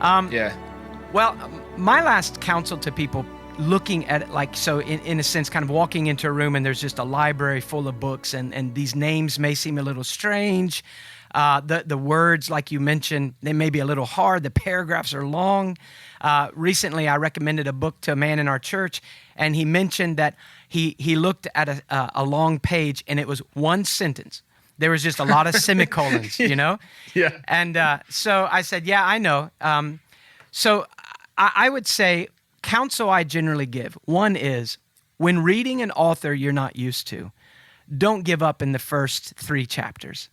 Yeah. Well, my last counsel to people looking at it, like, so in a sense, kind of walking into a room and there's just a library full of books, and these names may seem a little strange. The words, like you mentioned, they may be a little hard. The paragraphs are long. Recently, I recommended a book to a man in our church, and he mentioned that he looked at a long page and it was one sentence. There was just a lot of semicolons, you know? Yeah. And so I said, yeah, I know. So I would say counsel I generally give. One is, when reading an author you're not used to, don't give up in the first 3 chapters.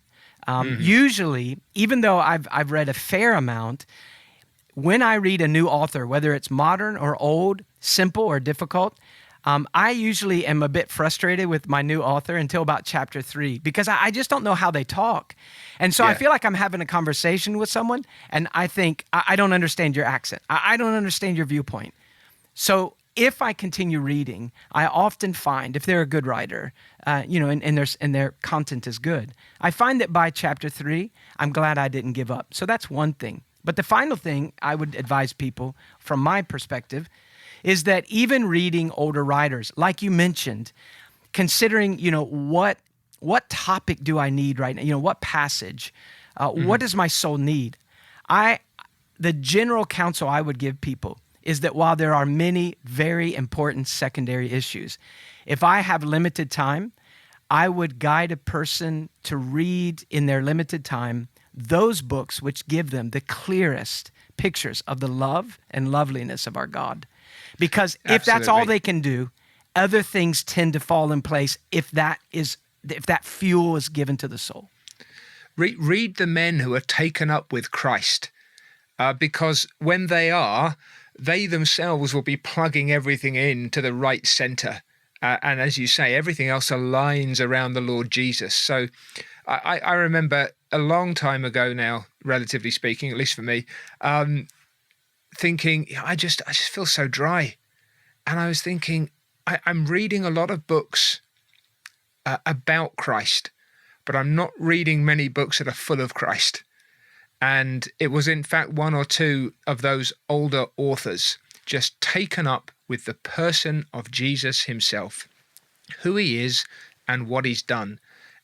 Usually, even though I've read a fair amount, when I read a new author, whether it's modern or old, simple or difficult, I usually am a bit frustrated with my new author until about chapter 3, because I just don't know how they talk. And so I feel like I'm having a conversation with someone, and I think, I don't understand your accent. I don't understand your viewpoint. So if I continue reading, I often find, if they're a good writer, and their content is good, I find that by chapter 3, I'm glad I didn't give up. So that's one thing. But the final thing I would advise people, from my perspective, is that even reading older writers, like you mentioned, considering, what topic do I need right now? What passage? What does my soul need? The general counsel I would give people is that while there are many very important secondary issues, if I have limited time, I would guide a person to read in their limited time those books which give them the clearest pictures of the love and loveliness of our God. Because if that's all they can do, other things tend to fall in place if that fuel is given to the soul. Read the men who are taken up with Christ, because when they themselves will be plugging everything into the right center. And as you say, everything else aligns around the Lord Jesus. So I remember a long time ago now, relatively speaking, at least for me, thinking, I just feel so dry. And I was thinking, I'm reading a lot of books about Christ, but I'm not reading many books that are full of Christ. And it was, in fact, 1 or 2 of those older authors just taken up with the person of Jesus himself, who he is and what he's done.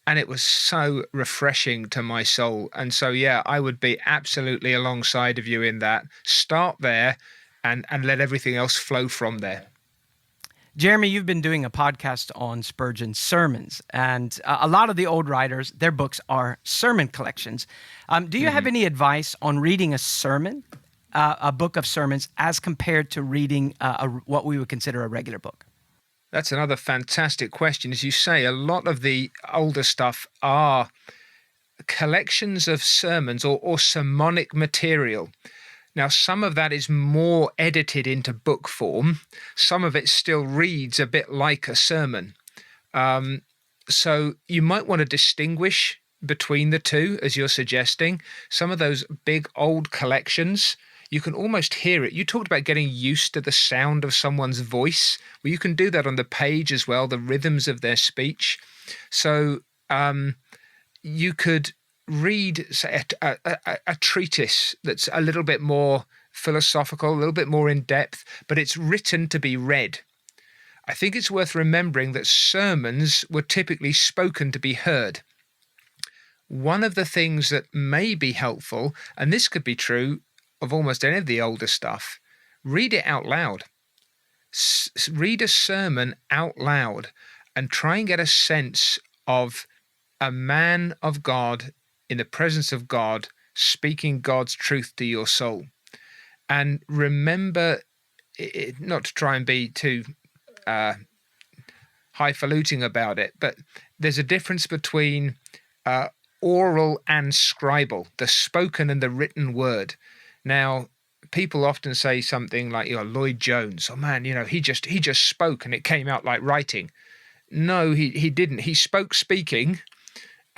And it was so refreshing to my soul. And so, yeah, I would be absolutely alongside of you in that. Start there and let everything else flow from there. Jeremy, you've been doing a podcast on Spurgeon's sermons, and a lot of the old writers, their books are sermon collections. Do you have any advice on reading a sermon, a book of sermons, as compared to reading what we would consider a regular book? That's another fantastic question. As you say, a lot of the older stuff are collections of sermons or sermonic material. Now, some of that is more edited into book form. Some of it still reads a bit like a sermon. So you might want to distinguish between the two, as you're suggesting. Some of those big old collections, you can almost hear it. You talked about getting used to the sound of someone's voice. Well, you can do that on the page as well, the rhythms of their speech. So you could read, say, a treatise that's a little bit more philosophical, a little bit more in depth, but it's written to be read. I think it's worth remembering that sermons were typically spoken to be heard. One of the things that may be helpful, and this could be true of almost any of the older stuff, read it out loud. Read a sermon out loud and try and get a sense of a man of God in the presence of God, speaking God's truth to your soul. And remember, not to try and be too highfalutin about it, but there's a difference between oral and scribal, the spoken and the written word. Now, people often say something like, Lloyd Jones, oh man, he just spoke and it came out like writing. No, he didn't. He spoke speaking,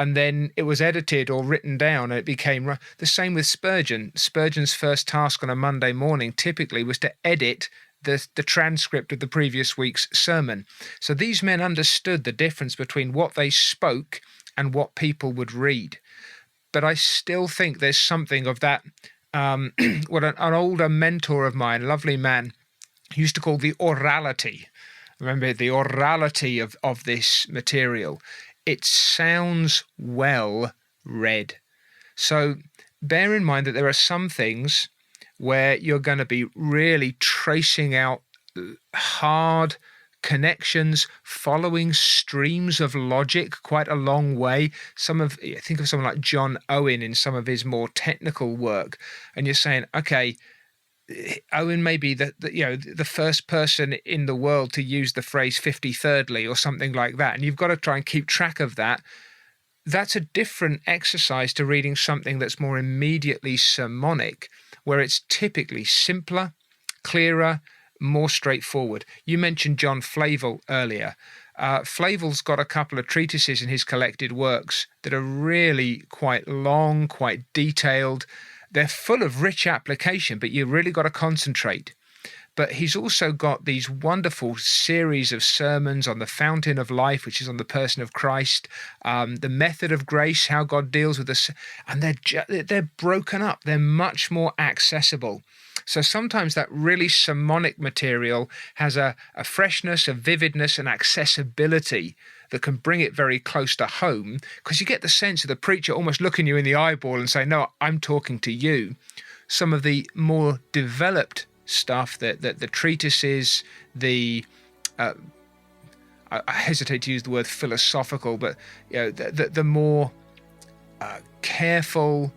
and then it was edited or written down, and it became the same with Spurgeon. Spurgeon's first task on a Monday morning typically was to edit the transcript of the previous week's sermon. So these men understood the difference between what they spoke and what people would read. But I still think there's something of that what an older mentor of mine, lovely man, used to call the orality. Remember the orality of this material. It sounds well read. So bear in mind that there are some things where you're going to be really tracing out hard connections, following streams of logic quite a long way. Think of someone like John Owen in some of his more technical work, and you're saying, okay, Owen may be the first person in the world to use the phrase 53rdly or something like that, and you've got to try and keep track of that. That's a different exercise to reading something that's more immediately sermonic, where it's typically simpler, clearer, more straightforward. You mentioned John Flavel earlier. Flavel's got a couple of treatises in his collected works that are really quite long, quite detailed. They're full of rich application, but you've really got to concentrate. But he's also got these wonderful series of sermons on the fountain of life, which is on the person of Christ, the method of grace, how God deals with us, and they're broken up. They're much more accessible. So sometimes that really sermonic material has a freshness, a vividness, an accessibility that can bring it very close to home, because you get the sense of the preacher almost looking you in the eyeball and saying, no, I'm talking to you. Some of the more developed stuff, that the treatises, I hesitate to use the word philosophical, but the more careful,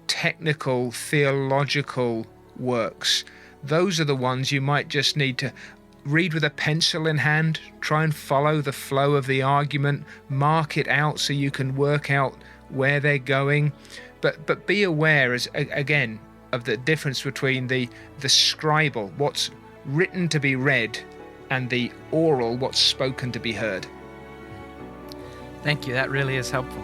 technical, theological works, those are the ones you might just need to read with a pencil in hand, try and follow the flow of the argument, mark it out so you can work out where they're going, but be aware, again, of the difference between the scribal, what's written to be read, and the oral, what's spoken to be heard. Thank you. That really is helpful.